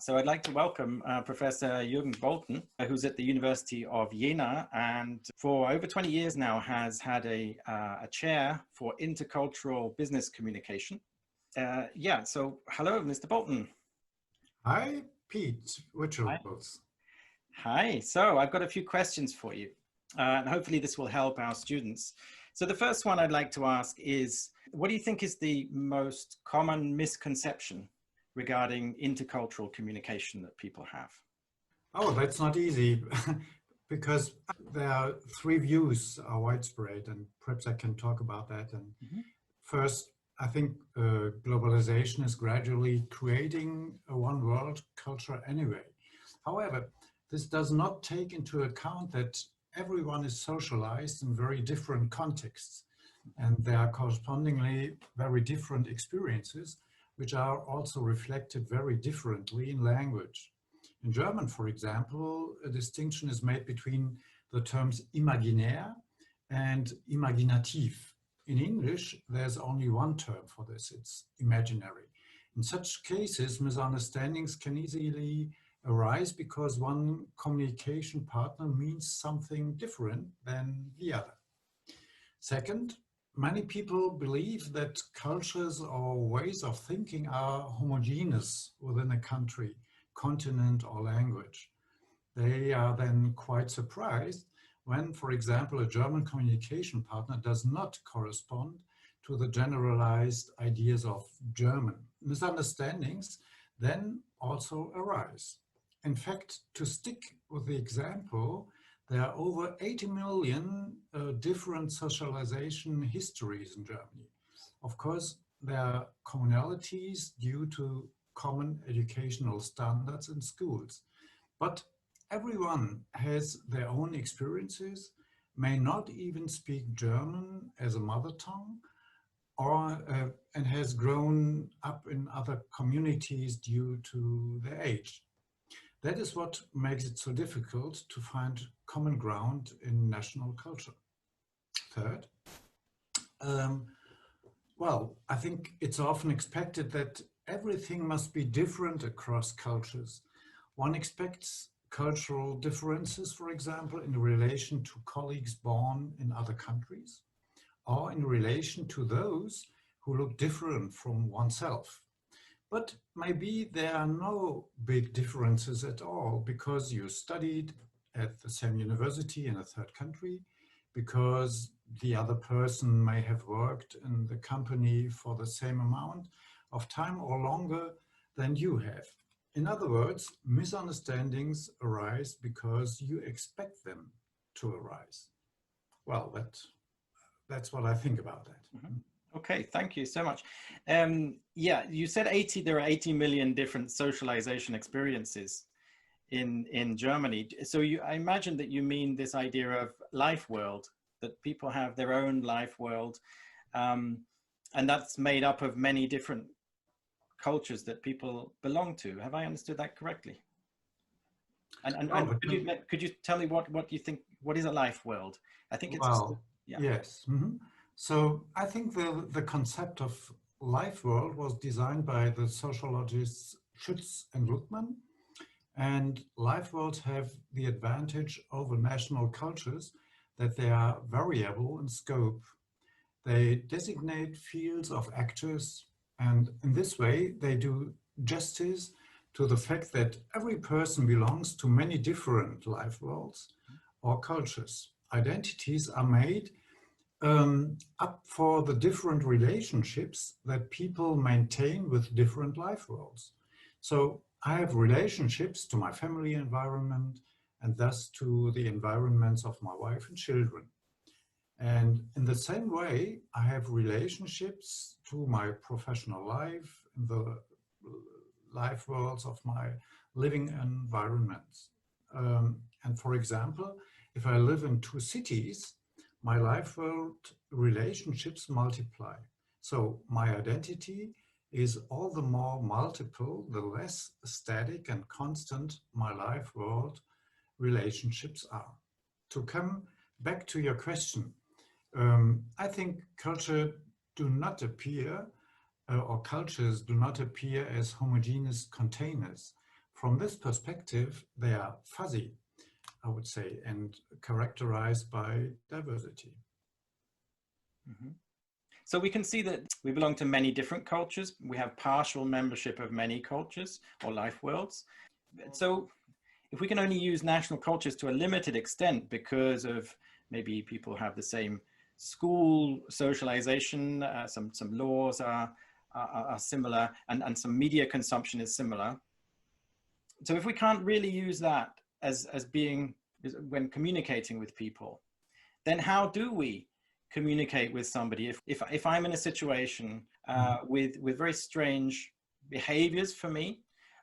So I'd like to welcome Professor Jürgen Bolten, who's at the University of Jena, and for over 20 years now has had a chair for intercultural business communication. So hello, Mr. Bolten. Hi, Pete. Richards. Hi. So I've got a few questions for you, and hopefully this will help our students. So the first one I'd like to ask is, what do you think is the most common misconception regarding intercultural communication that people have? Oh, that's not easy because there are three views are widespread, and perhaps I can talk about that. And first, I think globalization is gradually creating a one world culture anyway. However, this does not take into account that everyone is socialized in very different contexts, and there are correspondingly very different experiences, which are also reflected very differently in language. In German, for example, a distinction is made between the terms imaginär and imaginativ. In English, there's only one term for this, it's imaginary. In such cases, misunderstandings can easily arise because one communication partner means something different than the other. Second, many people believe that cultures or ways of thinking are homogeneous within a country, continent, or language. They are then quite surprised when, for example, a German communication partner does not correspond to the generalized ideas of German. Misunderstandings then also arise. In fact, to stick with the example, there are over 80 million different socialization histories in Germany. Of course, there are commonalities due to common educational standards in schools. But everyone has their own experiences, may not even speak German as a mother tongue, or and has grown up in other communities due to their age. That is what makes it so difficult to find common ground in national culture. Third, I think it's often expected that everything must be different across cultures. One expects cultural differences, for example, in relation to colleagues born in other countries, or in relation to those who look different from oneself. But maybe there are no big differences at all because you studied at the same university in a third country, because the other person may have worked in the company for the same amount of time or longer than you have. In other words, misunderstandings arise because you expect them to arise. Well, that's what I think about that. Mm-hmm. Okay, thank you so much. You said there are 80 million different socialization experiences in Germany. So I imagine that you mean this idea of life world, that people have their own life world, and that's made up of many different cultures that people belong to. Have I understood that correctly? And could you tell me what you think, what is a life world? I think it's yes. Mm-hmm. So I think the concept of life world was designed by the sociologists Schütz and Luttmann, and life worlds have the advantage over national cultures that they are variable in scope. They designate fields of actors, and in this way they do justice to the fact that every person belongs to many different life worlds or cultures. Identities are made up for the different relationships that people maintain with different life worlds. So I have relationships to my family environment and thus to the environments of my wife and children. And in the same way, I have relationships to my professional life, in the life worlds of my living environments. And for example, if I live in two cities, my life world relationships multiply. So my identity is all the more multiple, the less static and constant my life world relationships are. To come back to your question, I think cultures do not appear as homogeneous containers. from this perspective, they are fuzzy, I would say, and characterized by diversity. Mm-hmm. So we can see that we belong to many different cultures. We have partial membership of many cultures or life worlds. So if we can only use national cultures to a limited extent because of maybe people have the same school socialization, some laws are similar, and some media consumption is similar. So if we can't really use that as being, when communicating with people, then how do we communicate with somebody? If I'm in a situation with very strange behaviors for me,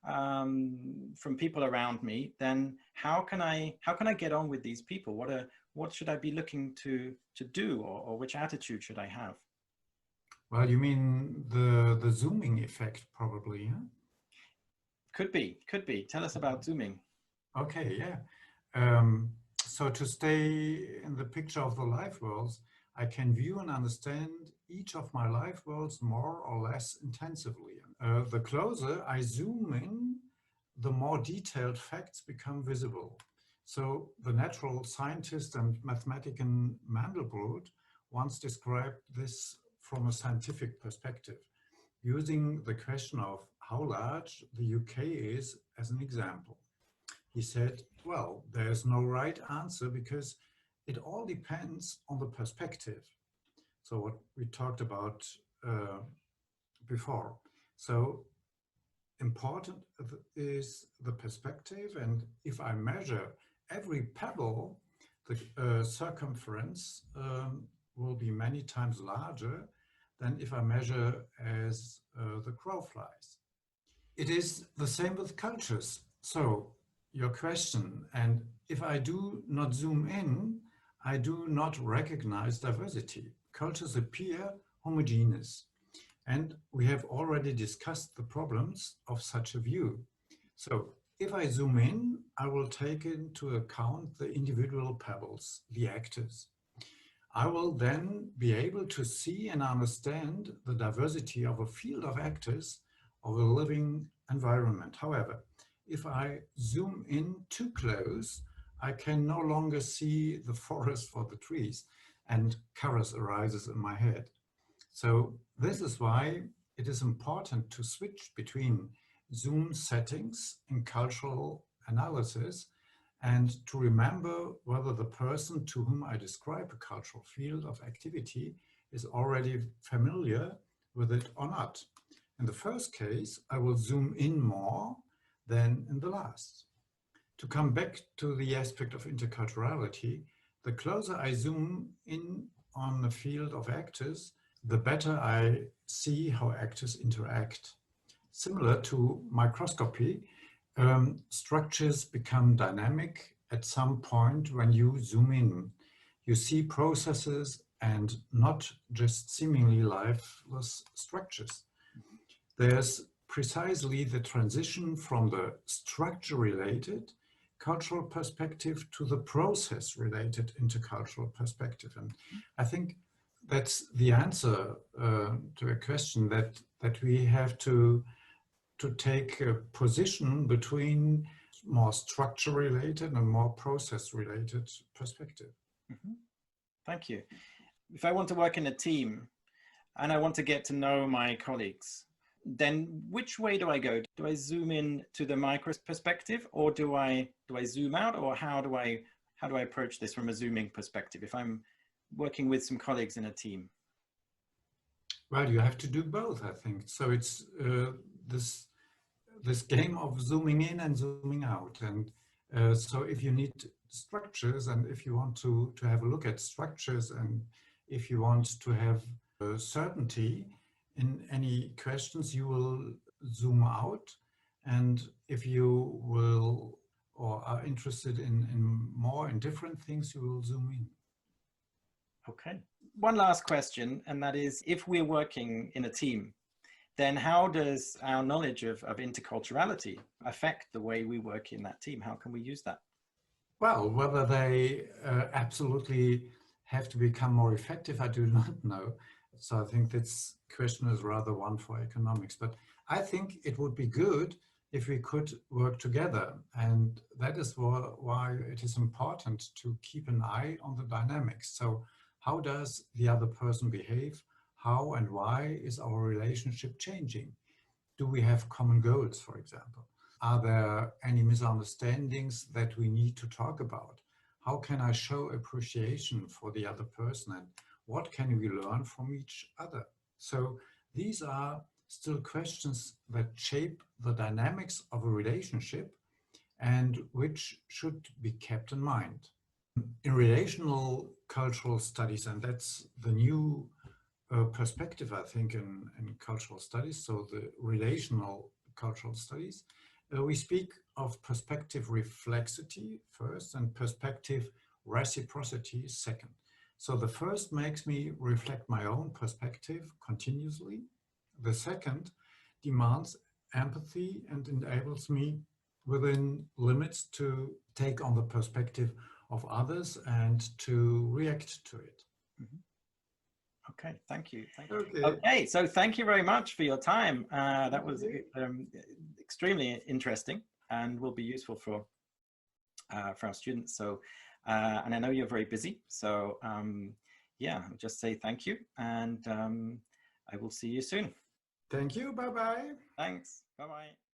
from people around me, then how can I get on with these people? What should I be looking to do, or which attitude should I have? Well, you mean the zooming effect, probably, huh? Could be. Tell us about zooming. Okay, yeah. So to stay in the picture of the life worlds, I can view and understand each of my life worlds more or less intensively. The closer I zoom in, the more detailed facts become visible. So the natural scientist and mathematician Mandelbrot once described this from a scientific perspective, using the question of how large the UK is as an example. He said, well, there's no right answer because it all depends on the perspective. So what we talked about before. So important is the perspective, and if I measure every pebble, the circumference will be many times larger than if I measure as the crow flies. It is the same with cultures. So your question, and if I do not zoom in, I do not recognize diversity. Cultures appear homogeneous. And we have already discussed the problems of such a view. So if I zoom in, I will take into account the individual pebbles, the actors. I will then be able to see and understand the diversity of a field of actors of a living environment. However, if I zoom in too close, I can no longer see the forest for the trees, and chaos arises in my head. So this is why it is important to switch between zoom settings in cultural analysis and to remember whether the person to whom I describe a cultural field of activity is already familiar with it or not. In the first case, I will zoom in more than in the last. To come back to the aspect of interculturality, the closer I zoom in on the field of actors, the better I see how actors interact. Similar to microscopy, structures become dynamic at some point when you zoom in. You see processes and not just seemingly lifeless structures. There's precisely the transition from the structure-related cultural perspective to the process-related intercultural perspective. And I think that's the answer to a question that we have to take a position between more structure-related and more process-related perspective. Mm-hmm. Thank you. If I want to work in a team and I want to get to know my colleagues, then which way do I go? Do I zoom in to the micro perspective, or do I zoom out, or how do I approach this from a zooming perspective if I'm working with some colleagues in a team? Well, you have to do both, I think. So it's this game of zooming in and zooming out. And so if you need structures, and if you want to have a look at structures, and if you want to have certainty in any questions, you will zoom out. And if you will or are interested in more in different things, you will zoom in. Okay. One last question, and that is, if we're working in a team, then how does our knowledge of interculturality affect the way we work in that team? How can we use that? Well, whether they absolutely have to become more effective, I do not know. So I think this question is rather one for economics. But I think it would be good if we could work together. And that is why it is important to keep an eye on the dynamics. So how does the other person behave? How and why is our relationship changing? Do we have common goals, for example? Are there any misunderstandings that we need to talk about? How can I show appreciation for the other person, and what can we learn from each other? So these are still questions that shape the dynamics of a relationship and which should be kept in mind. In relational cultural studies, and that's the new perspective, I think, in cultural studies, so the relational cultural studies, we speak of perspective reflexity first and perspective reciprocity second. So the first makes me reflect my own perspective continuously. The second demands empathy and enables me within limits to take on the perspective of others and to react to it. Mm-hmm. Okay, thank you. Okay, so thank you very much for your time. That was extremely interesting and will be useful for our students. So, and I know you're very busy. So, yeah, I'll just say thank you, and I will see you soon. Thank you. Bye-bye. Thanks. Bye-bye.